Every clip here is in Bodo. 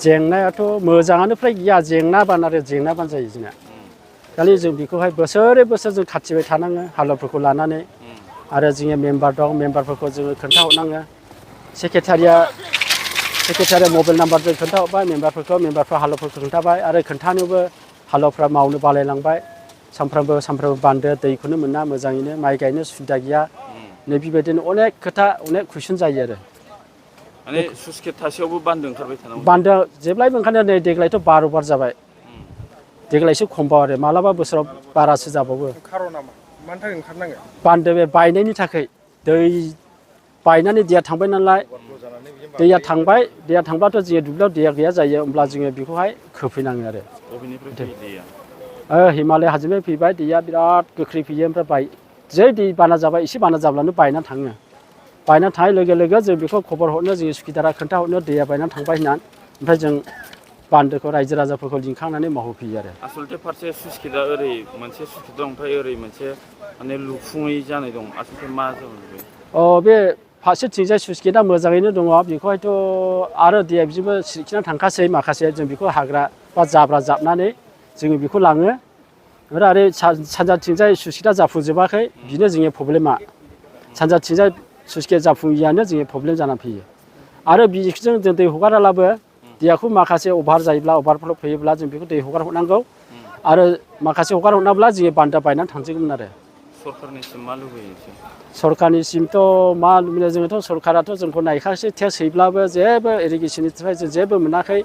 जेंनायाथ' मोजाङानो फ्राय गैया जेंनाबान आरो जेंनाबान जायो जोंना खालि जों बेखौहाय बोसोरै बोसोर जों खाथिबाय थानाङो हालौफोरखौ लानानै आरो जोंनि मेम्बार दं मेम्बारफोरखौ जोङो खोन्थाहरनाङो सेक्रेटारिया मबाइल नाम्बारजों खोन्थाहरबाय मेम्बारफ्रा हालौफोरखौ खोन्थाबाय आरो खोन्थानोबो हालौफ्रा मावनो बालायलांबाय सानफ्रामबो बान्दो दैखौनो मोना मोजाङैनो माइ गायनो सुबिदा गैया नै बेबायदिनो अनेक खोथा अनेक कुइसन जायो आरो माने स्लुइस गेट थासेयावबो बान्दो ओंखारबाय थानांगौ बान्दो जेब्लायबो ओंखारनाया नै देग्लायथ' 12 बार जाबाय देग्लायसो खमबाव आरो मालाबा बोसोराव बारासो जाबावो खार'ना मानि थाखाय ओंखारनांगोन बान्दो बे बायनायनि थाखाय दै बायनानै दैया थांबाय नालाय दैया थांब्लाथ' जोङो दुब्लियाव दैया गैया जायो होमब्ला जोङो बेखौहाय खोफैनाङो आरो बबेनिफ्राय फैयो दैया हिमालय हाजोनिफ्राय फैबाय दैया बिराद गोख्रै फैयो ओमफ्राय जै दै बाना जाबाय एसे बाना जाब्लानो बायनानै थाङो बायनानै थांनाय लोगो लोगो जों बेखौ खबर हरनो जोङो सुखिदारा खोन्थाहरनो दैया बायनानै थांबाय होननानै ओमफ्राय जों बान्दोखौ रायजो राजाफोरखौ लिंखांनानै मावहोफैयो आरो आसलथे फारसे स्लुइस गेटआ ओरै मोनसे स्लुइस गेट दं ओमफ्राय ओरै मोनसे माने लुफुङै जानाय दं आसलथे मा जाबाय बे फारसेथिंजाय स्लुइस गेटआ मोजाङैनो दङ बेखौहायथ' आरो दैया बिदिबो सिरिखिनानै थांखासै माखासे जों बेखौ हाग्रा बा जाब्रा जाबनानै जोङो बेखौ लाङो ओमफ्राय आरो सानजाथिंजाय स्लुइस गेटआ जाफुंजोबाखै बेनो जोंनि प्रब्लेमा सानजाथिंजाय स्लुइस गेट जाफुङैयानो जोंनि प्रब्लेम जानानै फैयो आरो बिजों जों दै हगारालाबो दैयाखौ माखासे अभार जायोब्ला अभारफ्ल' फैयोब्ला जों बेखौ दै हगार हरनांगौ आरो माखासे हगार हरनांब्ला जोङो बान्दोआ बायनानै थांजोबगोन आरो सरकारनिसिम मा लुबैयो सरकारनिसिमथ' मा लुबैयो जोङोथ' सरकाराथ' जोंखौ नायखासै टेक्स हैब्लाबो जेबो इरिगेसननिफ्राय जों जेबो मोनाखै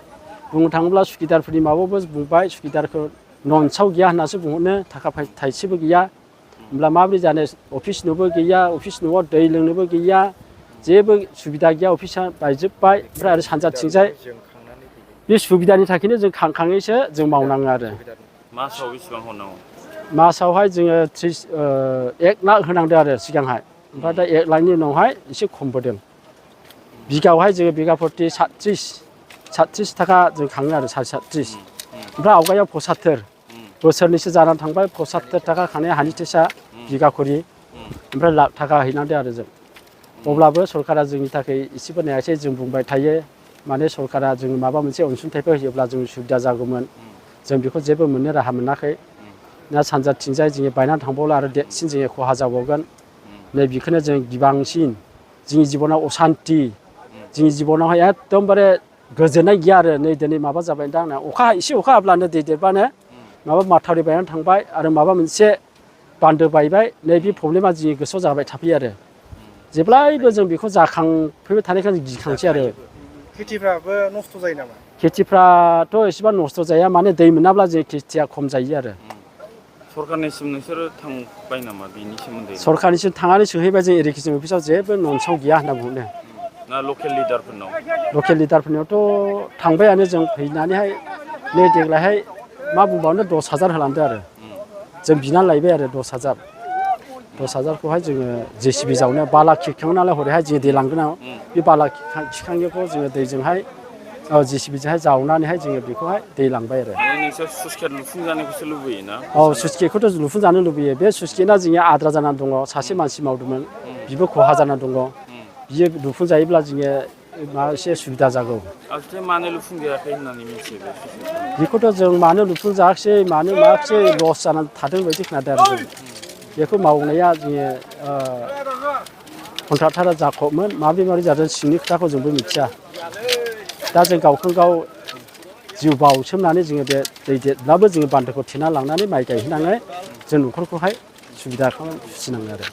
बुंनो थाङोब्ला सुखिदारफोरनि माबायावबो बुंबाय सुखिदारखौ नन्सआव गैया होननासो बुंहरनो थाखा थाइसेबो गैया होमब्ला माबोरै जानो अफिस न'बो गैया अफिस न'आव दै लोंनोबो गैया जेबो सुबिदा गैया अफिसा बायजोब्बाय ओमफ्राय आरो सानजाथिंजाय बे सुबिदानि थाखायनो जों खांखाङैसो जों मावनाङो आरो मासाव बेसेबां हरनांगौ मासावहाय जोङो 1 लाख होनांदों आरो सिगांहाय ओमफ्राय दा 1 लाखनि उनावहाय एसे खमबोदों बिगायावहाय जोङो बिगा प्रति 37 थाखा जों खाङो आरो 37 ओमफ्राय आवगायाव 75 बोसोरनैसो जानानै थांबाय 75 थाखा खांनाय हानि टेक्सआ बिगा खरि ओमफ्राय लाख थाखा हैनांदों आरो जों अब्लाबो सरकारा जोंनि थाखाय एसेबो नायासै जों बुंबाय थायो माने सरकारा जों माबा मोनसे अनसुंथाइफोर होयोब्ला जों सुबिदा जागौमोन जों बेखौ जेबो मोननो राहा मोनाखै ना सानजाथिंजाय जोङो बायनानै थांबावला आरो देरसिन जोङो खहा जाबावगोन नै बेखौनो जों गिबांसिन जोंनि जिबनाव असान्ति जोंनि जिबनावहाय एकदमबारे गोजोननाय गैया आरो नै दिनै माबा जाबाय दा आंना एसे अखा हाब्लानो दै देरबानो माबा माथावरि बायनानै थांबाय आरो माबा मोनसे बान्दो बायबाय नैबे प्रब्लेमा जोंनि गोसोआव जाबाय थाफैयो आरो जेब्लायबो जों बेखौ जाखांफैबाय थानायखौ जों गिखांसै आरो खेथिफ्राबो नस्थ' जायो नामा खेथिफ्राथ' एसेबां नस्थ' जाया माने दै मोनाब्ला जों खेथिया खम जायो आरो सरकारनिसिम नोंसोरो थांबाय नामा बेनि सोमोन्दै सरकारनिसिम थांनानै सोंहैबाय जों इरिगेसन अफिसाव जेबो नन्सआव गैया होनना बुंदों ना लकेल लिडारफोरनियावथ' थांबायानो जों फैनानैहाय नै देग्लायहाय मा बुंबावनो 10,000 होलांदो आरो जों बिनानै लायबाय आरो 10,000खौहाय जोङो JCB जावनो बाला खिखाङो नालाय हरैहाय जे दै लांगोन बे बाला खिखांनायखौ जोङो दैजोंहाय JCBजोंहाय जावनानैहाय जोङो बेखौहाय दै लांबाय आरो नोंसोर स्लुइस गेट लुफुंजानायखौसो लुबैयो ना स्लुइस गेटखौथ' लुफुंजानो लुबैयो बे स्लुइस गेटआ जोंनिया आद्रा जानानै दङ सासे मानसि मावदोंमोन बिबो खहा जानानै दङ बियो लुफुंजायोब्ला जोङो माबा एसे सुबिदा जागौ मानो लुफुंजायाखै होननानै मिथियो बेखौथ' जों मानो लुफुंजायाखिसै मानो मायाखिसै लस जानानै थादों बायदि खोनादों आरो जों बेखौ मावनाया जोङो कन्ट्राक्टरा जाखबमोन माबोरै जादों सिंनि खोथाखौ जोंबो मिथिया दा जों गावखौनो गाव जिउ बावसोमनानै जोङो बे दै देरब्लाबो जोङो बान्दोखौ थेना लांनानै माइ गायहैनानै जों न'खरखौहाय सुबिदा खालामना फिसिनाङो आरो